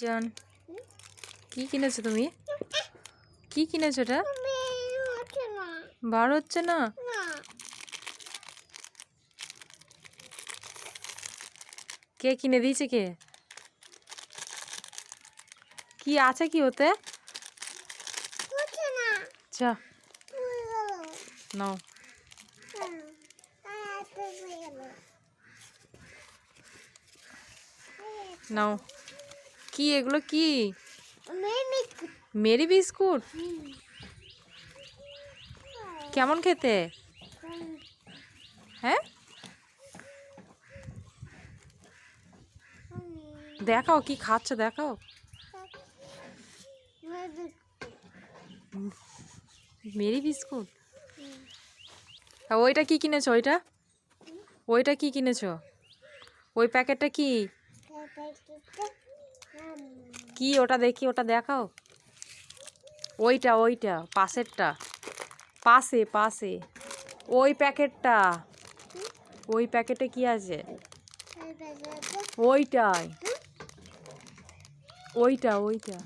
জান কি কিনেছো তুমি? কি কিনেছো? এটা বার হচ্ছে না। কে কিনে দিয়েছে? কে? কি আছে কি ওতে? আচ্ছা নাও। নাও। কি এগুলো? কি মেরি বিস্কুট? কেমন খেতে? হ্যাঁ দেখাও কি খাচ্ছ, দেখাও। Mary biscuit? ওইটা কি কিনেছো? ওইটা ওইটা কি কিনেছো? ওই প্যাকেটটা কি? কি ওটা? দেখি, ওটা দেখাও। ওইটা ওইটা পাশেরটা, পাশে পাশে ওই প্যাকেটটা। ওই প্যাকেটে কি আছে? ওইটাই, ওইটা ওইটা।